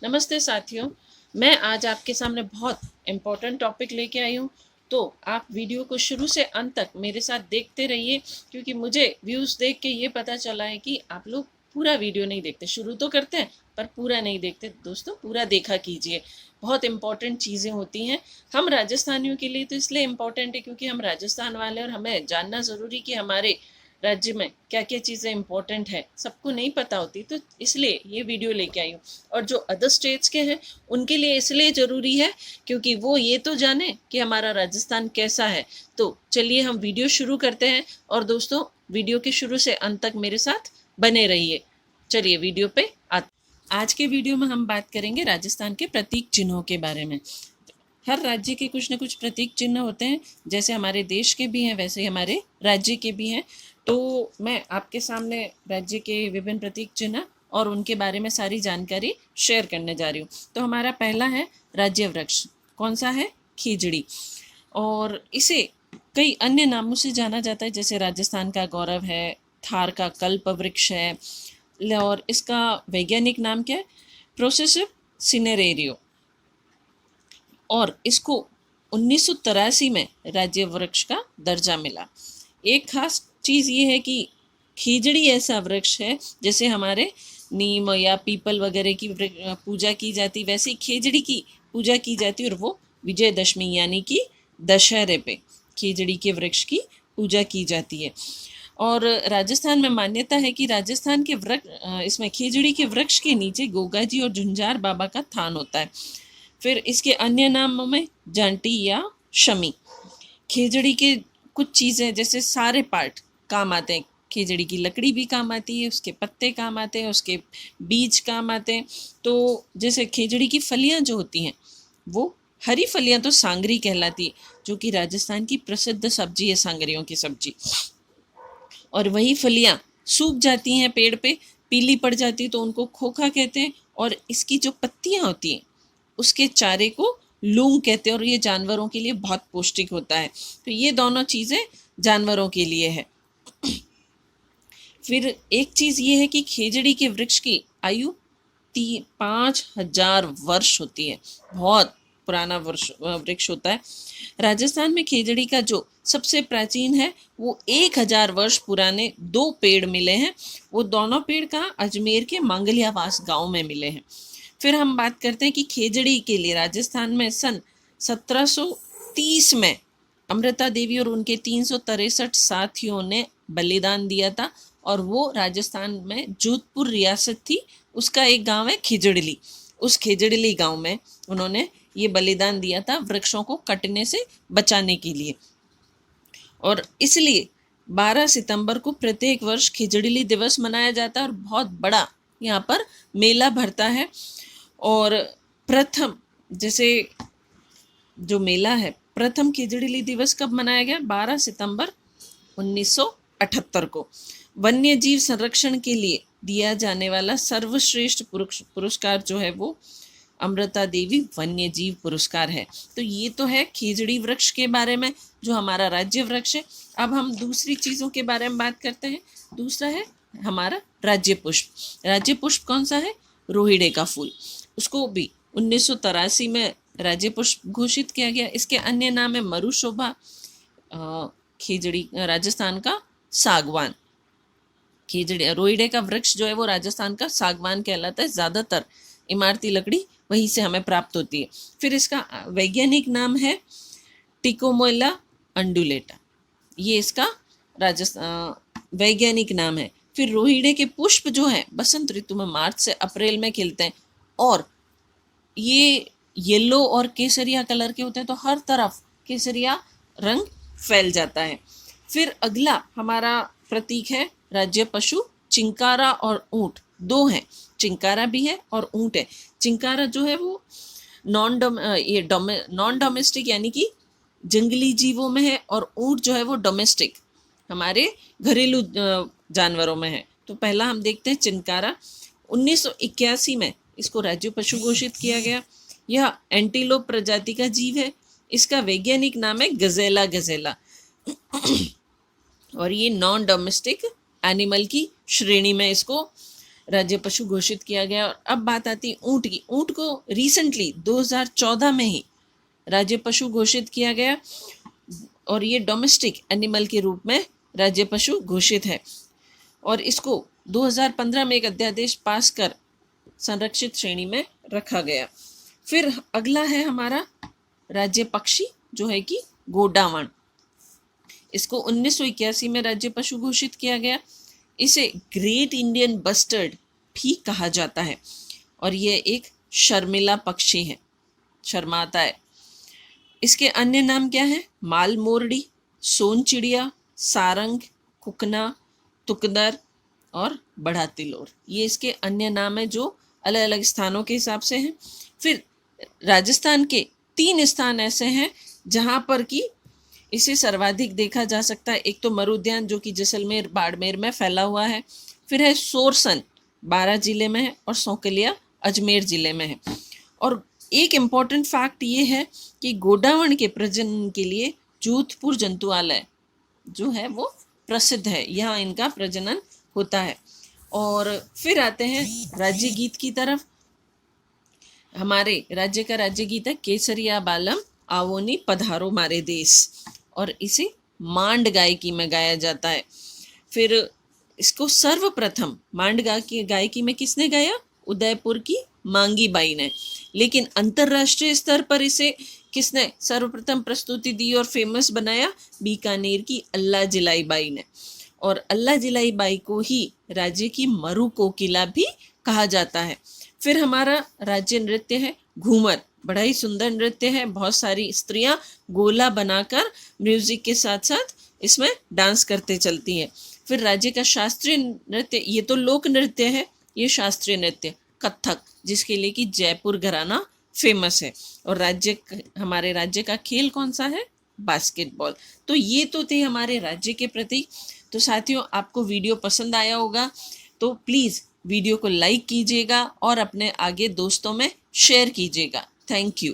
नमस्ते साथियों, मैं आज आपके सामने बहुत इम्पोर्टेंट टॉपिक लेके आई हूँ। तो आप वीडियो को शुरू से अंत तक मेरे साथ देखते रहिए, क्योंकि मुझे व्यूज़ देख के ये पता चला है कि आप लोग पूरा वीडियो नहीं देखते। शुरू तो करते हैं पर पूरा नहीं देखते। दोस्तों, पूरा देखा कीजिए, बहुत इम्पोर्टेंट चीज़ें होती हैं। हम राजस्थानियों के लिए तो इसलिए इम्पोर्टेंट है क्योंकि हम राजस्थान वाले, और हमें जानना ज़रूरी कि हमारे राज्य में क्या क्या चीज़ें इंपॉर्टेंट है, सबको नहीं पता होती, तो इसलिए ये वीडियो लेके आई हूँ। और जो अदर स्टेट्स के हैं उनके लिए इसलिए ज़रूरी है क्योंकि वो ये तो जाने कि हमारा राजस्थान कैसा है। तो चलिए हम वीडियो शुरू करते हैं, और दोस्तों वीडियो के शुरू से अंत तक मेरे साथ बने रहिए। चलिए वीडियो पे आते। आज के वीडियो में हम बात करेंगे राजस्थान के प्रतीक चिन्हों के बारे में। हर राज्य के कुछ न कुछ प्रतीक चिन्ह होते हैं, जैसे हमारे देश के भी हैं वैसे ही हमारे राज्य के भी हैं। तो मैं आपके सामने राज्य के विभिन्न प्रतीक चिन्ह और उनके बारे में सारी जानकारी शेयर करने जा रही हूँ। तो हमारा पहला है राज्य वृक्ष। कौन सा है? खीजड़ी। और इसे कई अन्य नामों से जाना जाता है, जैसे राजस्थान का गौरव है, थार का कल्प वृक्ष है, और इसका वैज्ञानिक नाम क्या है? प्रोसेसिव सिनेरेरियो। और इसको 1983 में राज्य वृक्ष का दर्जा मिला। एक खास चीज़ ये है कि खीजड़ी ऐसा वृक्ष है, जैसे हमारे नीम या पीपल वगैरह की पूजा की जाती, वैसे ही खीजड़ी की पूजा की जाती, और वो विजयदशमी यानी कि दशहरे पे खीजड़ी के वृक्ष की पूजा की जाती है। और राजस्थान में मान्यता है कि राजस्थान के वृक्ष, इसमें खीजड़ी के वृक्ष के नीचे गोगा जी और झुंझार बाबा का थान होता है। फिर इसके अन्य नामों में जांटी या शमी। खीजड़ी के कुछ चीज़ें, जैसे सारे पार्ट काम आते हैं। खीजड़ी की लकड़ी भी काम आती है, उसके पत्ते काम आते हैं, उसके बीज काम आते हैं। तो जैसे खीजड़ी की फलियां जो होती हैं, वो हरी फलियां तो सांगरी कहलाती है, जो कि राजस्थान की प्रसिद्ध सब्जी है, सांगरियों की सब्जी। और वही फलियां सूख जाती हैं पेड़ पे, पीली पड़ जाती, तो उनको खोखा कहते हैं। और इसकी जो पत्तियां होती हैं उसके चारे को लूंग कहते हैं, और ये जानवरों के लिए बहुत पौष्टिक होता है। तो ये दोनों चीज़ें जानवरों के लिए है। फिर एक चीज़ ये है कि खेजड़ी के वृक्ष की आयु 5000 वर्ष होती है। बहुत पुराना वृक्ष होता है। राजस्थान में खेजड़ी का जो सबसे प्राचीन है, वो 1000 वर्ष पुराने 2 पेड़ मिले हैं। वो दोनों पेड़ कहाँ? अजमेर के मांगलियावास गांव में मिले हैं। फिर हम बात करते हैं कि खेजड़ी के लिए राजस्थान में सन 1730 में अमृता देवी और उनके 363 साथियों ने बलिदान दिया था। और वो राजस्थान में जोधपुर रियासत थी, उसका एक गांव है खिजड़ली। उस खिजड़ली गांव में उन्होंने ये बलिदान दिया था वृक्षों को कटने से बचाने के लिए। और इसलिए 12 सितंबर को प्रत्येक वर्ष खिजड़ली दिवस मनाया जाता है, और बहुत बड़ा यहाँ पर मेला भरता है। और प्रथम, जैसे जो मेला है, प्रथम खिजड़ीली दिवस कब मनाया गया? 12 सितंबर 1978 को। वन्य जीव संरक्षण के लिए दिया जाने वाला सर्वश्रेष्ठ पुरस्कार जो है वो अमृता देवी वन्य जीव पुरस्कार है। तो ये तो है खिजड़ी वृक्ष के बारे में, जो हमारा राज्य वृक्ष है। अब हम दूसरी चीज़ों के बारे में बात करते हैं। दूसरा है हमारा राज्य पुष्प। राज्य पुष्प कौन सा है? रोहिड़े का फूल। उसको भी 1983 में राज्य पुष्प घोषित किया गया। इसके अन्य नाम है मरुशोभा, खिजड़ी राजस्थान का सागवान। खिजड़ी रोहिड़े का वृक्ष जो है वो राजस्थान का सागवान कहलाता है। ज़्यादातर इमारती लकड़ी वहीं से हमें प्राप्त होती है। फिर इसका वैज्ञानिक नाम है टिकोमोला अंडुलेटा, ये इसका राजस्थान वैज्ञानिक नाम है। फिर रोहिड़े के पुष्प जो है बसंत ऋतु में मार्च से अप्रैल में खिलते हैं, और ये येलो और केसरिया कलर के होते हैं, तो हर तरफ केसरिया रंग फैल जाता है। फिर अगला हमारा प्रतीक है राज्य पशु। चिंकारा और ऊंट दो हैं, चिंकारा भी है और ऊंट है। चिंकारा जो है वो नॉन डोमेस्टिक यानी कि जंगली जीवों में है, और ऊंट जो है वो डोमेस्टिक हमारे घरेलू जानवरों में है। तो पहला हम देखते हैं चिंकारा। 1981 में इसको राज्य पशु घोषित किया गया। यह एंटीलोप प्रजाति का जीव है। इसका वैज्ञानिक नाम है गजेला गजेला। और ये नॉन डोमेस्टिक एनिमल की श्रेणी में इसको राज्य पशु घोषित किया गया। और अब बात आती है ऊँट की। ऊँट को रिसेंटली 2014 में ही राज्य पशु घोषित किया गया और ये डोमेस्टिक एनिमल के रूप में राज्य पशु घोषित है और इसको 2015 में एक अध्यादेश पास कर संरक्षित श्रेणी में रखा गया। फिर अगला है हमारा राज्य पक्षी जो है कि गोडावण। इसको 1981 में राज्य पशु घोषित किया गया। इसे ग्रेट इंडियन बस्टर्ड भी कहा जाता है और ये एक शर्मिला पक्षी है, शर्माता है। इसके अन्य नाम क्या है? माल मोरडी, सोन चिड़िया, सारंग, कुकना, तुकदर और बड़ा तिलोर। ये इसके अन्य नाम है जो अलग अलग स्थानों के हिसाब से हैं। फिर राजस्थान के 3 स्थान ऐसे हैं जहाँ पर कि इसे सर्वाधिक देखा जा सकता है। एक तो मरु उद्यान जो कि जैसलमेर बाड़मेर में फैला हुआ है, फिर है सोरसन 12 जिले में है और सौकलिया अजमेर जिले में है। और एक इम्पॉर्टेंट फैक्ट ये है कि गोडावण के प्रजनन के लिए जोधपुर जंतुआलय जो है वो प्रसिद्ध है, यहाँ इनका प्रजनन होता है। और फिर आते हैं राज्य गीत की तरफ। हमारे राज्य का राज्य गीत है केसरिया बालम आवोनी पधारो मारे देश और इसे मांड गायकी में गाया जाता है। फिर इसको सर्वप्रथम मांड गायकी में किसने गाया? उदयपुर की मांगी बाई ने। लेकिन अंतर्राष्ट्रीय स्तर पर इसे किसने सर्वप्रथम प्रस्तुति दी और फेमस बनाया? बीकानेर की अल्लाह जिलाई बाई ने। और अल्लाह जिलाई बाई को ही राज्य की मरु कोकिला भी कहा जाता है। फिर हमारा राज्य नृत्य है घूमर। बड़ा ही सुंदर नृत्य है। बहुत सारी स्त्रियां गोला बनाकर म्यूजिक के साथ साथ इसमें डांस करते चलती हैं। फिर राज्य का शास्त्रीय नृत्य, ये तो लोक नृत्य है, ये शास्त्रीय नृत्य कथक, जिसके लिए कि जयपुर घराना फेमस है। और हमारे राज्य का खेल कौन सा है? बास्केटबॉल। तो ये तो थे हमारे राज्य के प्रति। तो साथियों, आपको वीडियो पसंद आया होगा तो प्लीज़ वीडियो को लाइक कीजिएगा और अपने आगे दोस्तों में शेयर कीजिएगा। Thank you.